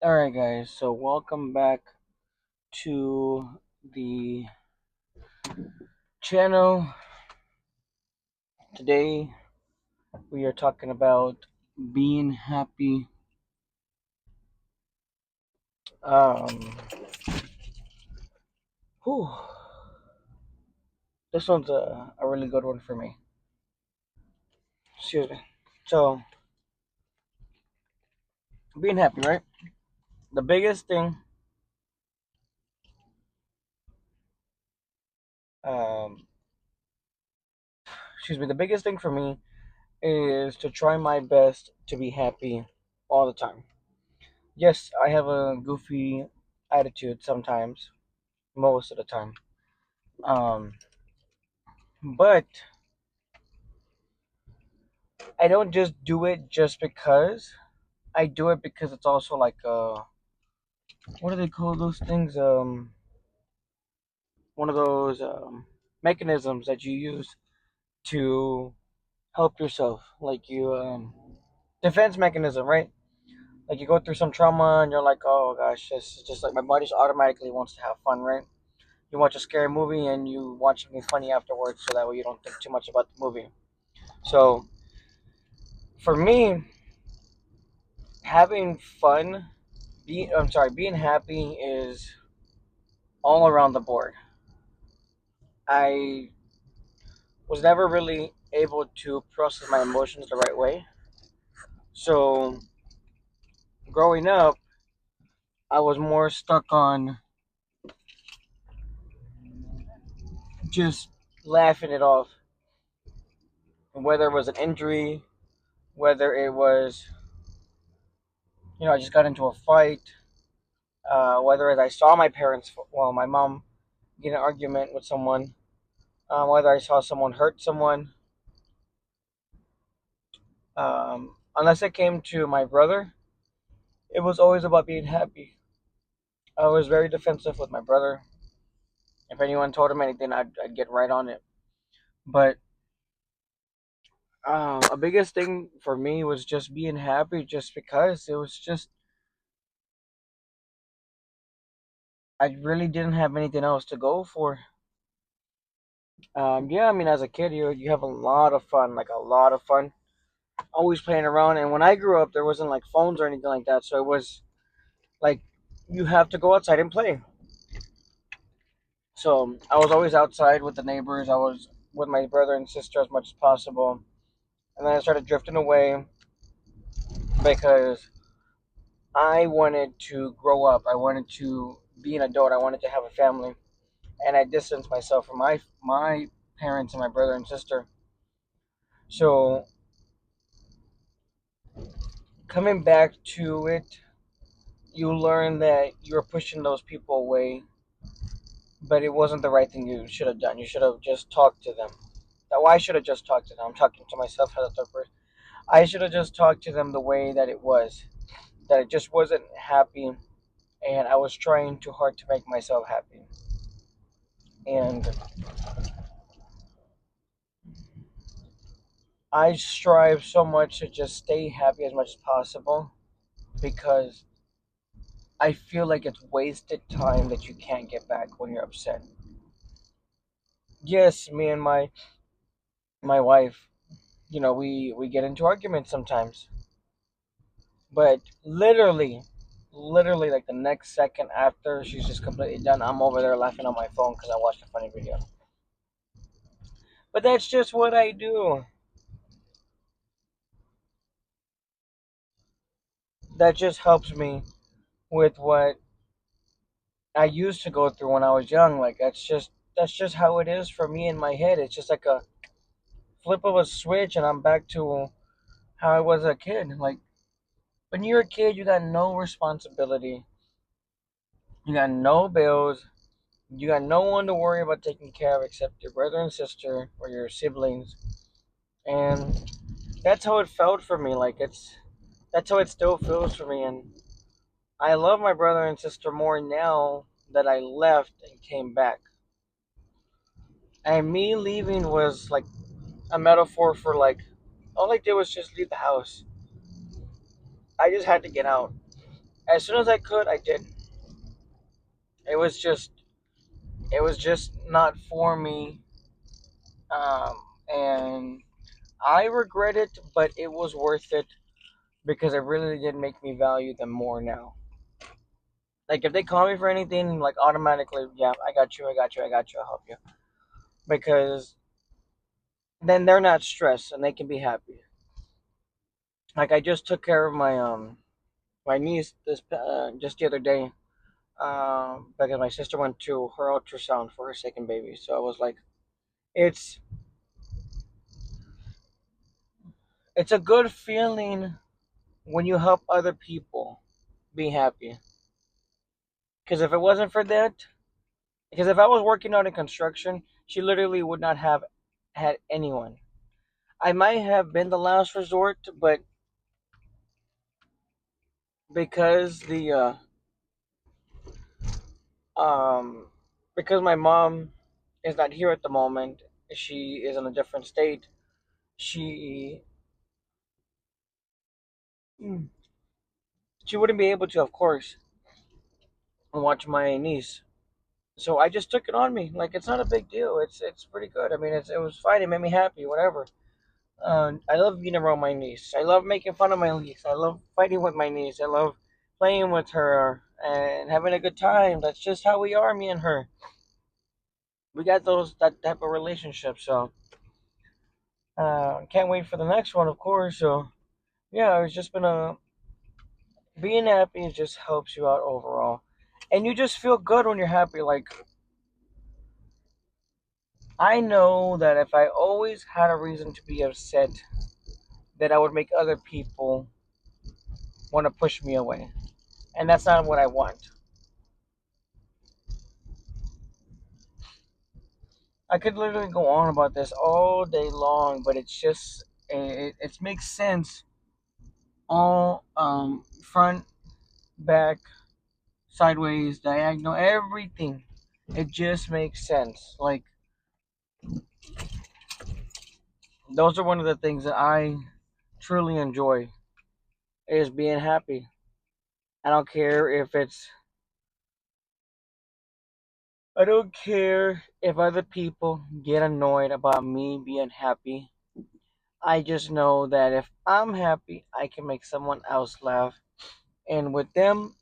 Alright, guys, so welcome back to the channel. Today we are talking about being happy. Um, whew, this one's a really good one for me. Excuse me. So, being happy, right? The biggest thing, um, the biggest thing for me is to try my best to be happy all the time. Yes, I have a goofy attitude sometimes, most of the time. Um, but I don't just do it just because. I do it because it's also like what do they call those things? One of those mechanisms that you use to help yourself, like you defense mechanism, right? Like you go through some trauma and you're like, oh gosh, this is just like my body just automatically wants to have fun, right? You watch a scary movie and you watch something funny afterwards, so that way you don't think too much about the movie. So for me, having fun, being happy is all around the board. I was never really able to process my emotions the right way. So, growing up, I was more stuck on just laughing it off. Whether it was an injury, whether it was, I just got into a fight, whether I saw my parents, well, my mom get in an argument with someone, whether I saw someone hurt someone, unless it came to my brother, it was always about being happy. I was very defensive with my brother. If anyone told him anything, I'd get right on it. But a biggest thing for me was just being happy, just because it was just I really didn't have anything else to go for. Yeah, I mean, as a kid, you have a lot of fun, like a lot of fun, always playing around. And when I grew up, there wasn't like phones or anything like that, so it was like you have to go outside and play. So I was always outside with the neighbors. I was with my brother and sister as much as possible, and then I started drifting away because I wanted to grow up. I wanted to be an adult. I wanted to have a family, and I distanced myself from my parents and my brother and sister. So coming back to it, you learn that you're pushing those people away, but it wasn't the right thing you should have done. You should have just talked to them. Now, I should have just talked to them. I'm talking to myself as a third person. I should have just talked to them the way that it was. That it just wasn't happy, and I was trying too hard to make myself happy. And I strive so much to just stay happy as much as possible because I feel like it's wasted time that you can't get back when you're upset. Yes, me and my wife, we get into arguments sometimes, but literally like the next second after she's just completely done, I'm over there laughing on my phone because I watched a funny video. But that's just what I do. That just helps me with what I used to go through when I was young. Like that's just how it is for me in my head. It's just like a flip of a switch, and I'm back to how I was a kid. Like when you're a kid, you got no responsibility, you got no bills, you got no one to worry about taking care of except your brother and sister or your siblings, and that's how it felt for me. Like that's how it still feels for me, and I love my brother and sister more now that I left and came back. And me leaving was like a metaphor for like all I did was just leave the house. I just had to get out. As soon as I could, I did. It was just it was just not for me, um, and I regret it, but it was worth it because it really did make me value them more now. Like if they call me for anything, like automatically, yeah, I got you, I got you, I got you, I'll help you. Because then they're not stressed and they can be happy. Like I just took care of my niece this just the other day, because my sister went to her ultrasound for her second baby. So I was like, it's it's a good feeling when you help other people be happy. Because if it wasn't for that, because if I was working out in construction, she literally would not have had anyone. I might have been the last resort, but because the um because my mom is not here at the moment, she is in a different state. She she wouldn't be able to, of course, watch my niece. So I just took it on me. Like it's not a big deal. It's pretty good. I mean, it was fine. It made me happy. Whatever. I love being around my niece. I love making fun of my niece. I love fighting with my niece. I love playing with her and having a good time. That's just how we are, me and her. We got that type of relationship. So can't wait for the next one, of course. So yeah, it's just been a being happy just helps you out overall, and you just feel good when you're happy. Like I know that if I always had a reason to be upset, that I would make other people want to push me away, and that's not what I want. I could literally go on about this all day long, but it's just it makes sense. All front, back, sideways, diagonal, everything. It just makes sense. Like those are one of the things that I truly enjoy is being happy. I don't care if other people get annoyed about me being happy. I just know that if I'm happy, I can make someone else laugh. And with them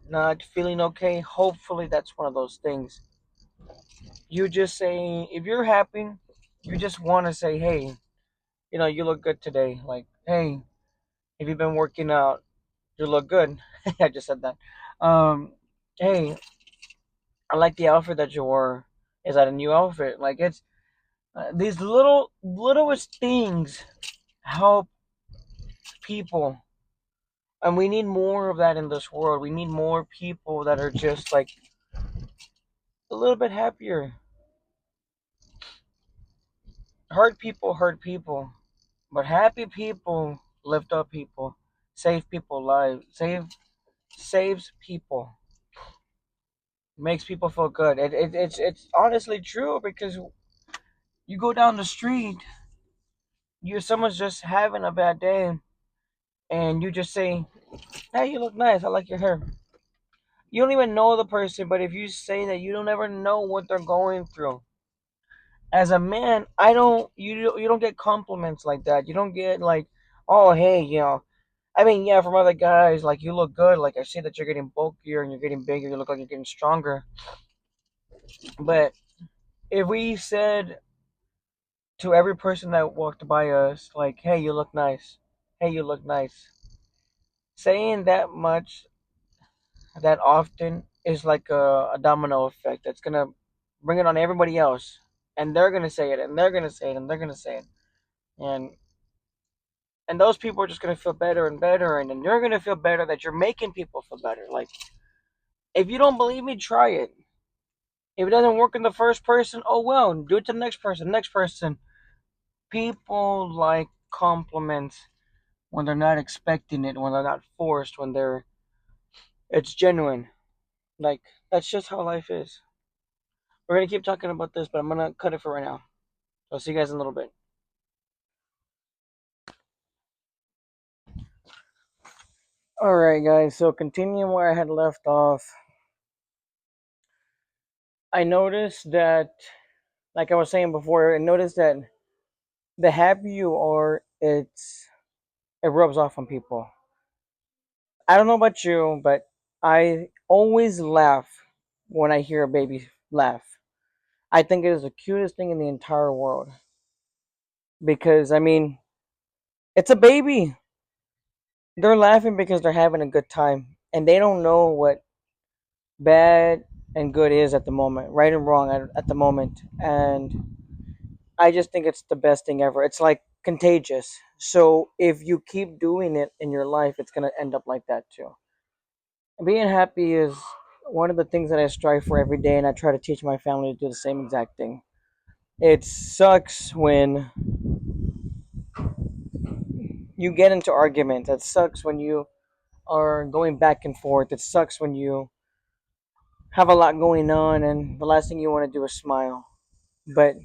not feeling okay, hopefully that's one of those things. You just say, if you're happy, you just want to say, hey, you look good today. Like, hey, have you been working out? You look good. I just said that. Hey, I like the outfit that you wore. Is that a new outfit? Like, it's these littlest things help people. And we need more of that in this world. We need more people that are just like a little bit happier. Hurt people, but happy people lift up people, save people lives, saves people, makes people feel good. It's honestly true because you go down the street, someone's just having a bad day, and you just say, "Hey, you look nice. I like your hair." You don't even know the person, but if you say that, you don't ever know what they're going through. As a man, you don't get compliments like that. You don't get like, "Oh, hey, I mean, yeah, from other guys, like you look good. Like I see that you're getting bulkier and you're getting bigger. You look like you're getting stronger." But if we said to every person that walked by us, like, "Hey, you look nice. Hey, you look nice," saying that much that often is like a domino effect that's gonna bring it on everybody else, and they're gonna say it, and they're gonna say it, and they're gonna say it, and those people are just gonna feel better and better, and then you're gonna feel better that you're making people feel better. Like if you don't believe me, try it. If it doesn't work in the first person, oh well, do it to the next person. Next person. People like compliments when they're not expecting it, when they're not forced, when it's genuine. Like that's just how life is. We're gonna keep talking about this, but I'm gonna cut it for right now. I'll see you guys in a little bit. All right, guys. So continuing where I had left off, I noticed that, like I was saying before, I noticed that the happier you are, it rubs off on people. I don't know about you, but I always laugh when I hear a baby laugh. I think it is the cutest thing in the entire world because I mean, it's a baby. They're laughing because they're having a good time and they don't know what bad and good is at the moment, right and wrong at the moment. And I just think it's the best thing ever. It's like contagious. So if you keep doing it in your life, it's going to end up like that too. Being happy is one of the things that I strive for every day, and I try to teach my family to do the same exact thing. It sucks when you get into arguments. It sucks when you are going back and forth. It sucks when you have a lot going on, and the last thing you want to do is smile. But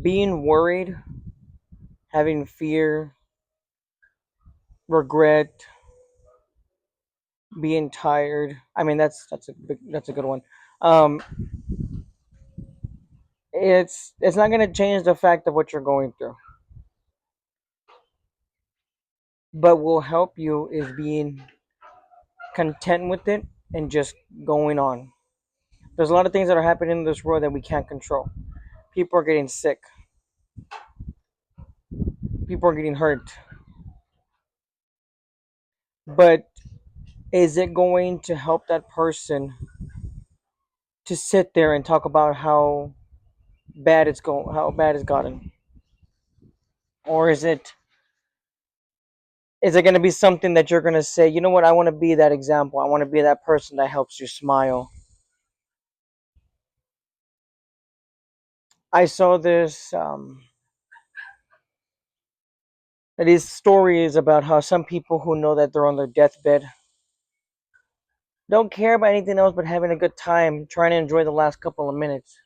being worried, having fear, regret, being tired. I mean, that's a good one. Um, it's not gonna change the fact of what you're going through, but will help you is being content with it and just going on. There's a lot of things that are happening in this world that we can't control. People are getting sick. People are getting hurt. But is it going to help that person to sit there and talk about how bad it's gotten, or is it going to be something that you're going to say, you know what, I want to be that example. I want to be that person that helps you smile. I saw these stories about how some people who know that they're on their deathbed don't care about anything else but having a good time, trying to enjoy the last couple of minutes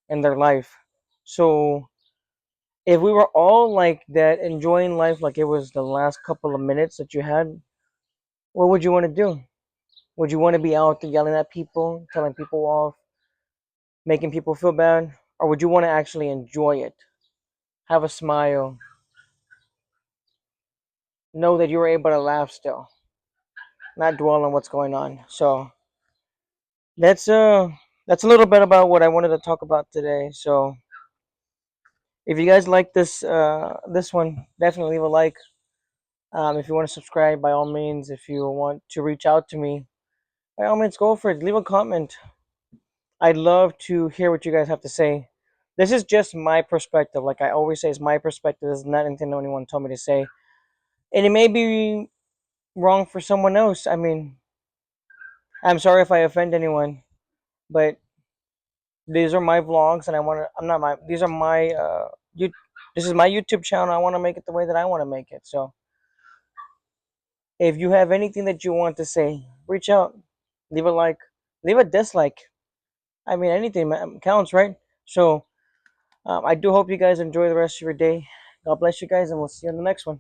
in their life. So if we were all like that, enjoying life like it was the last couple of minutes that you had, what would you want to do? Would you want to be out there yelling at people, telling people off, making people feel bad? Or would you want to actually enjoy it? Have a smile, know that you were able to laugh still, not dwell on what's going on. So that's uh that's a little bit about what I wanted to talk about today. So if you guys like this one, definitely leave a like. If you want to subscribe, by all means. If you want to reach out to me, by all means, go for it. Leave a comment. I'd love to hear what you guys have to say. This is just my perspective. Like I always say, it's my perspective. It's not anything anyone told me to say. And it may be wrong for someone else. I mean, I'm sorry if I offend anyone, but these are my vlogs, and I want to. I'm not my. These are my. You. This is my YouTube channel. I want to make it the way that I want to make it. So, if you have anything that you want to say, reach out, leave a like, leave a dislike. I mean, anything counts, right? So, I do hope you guys enjoy the rest of your day. God bless you guys, and we'll see you on the next one.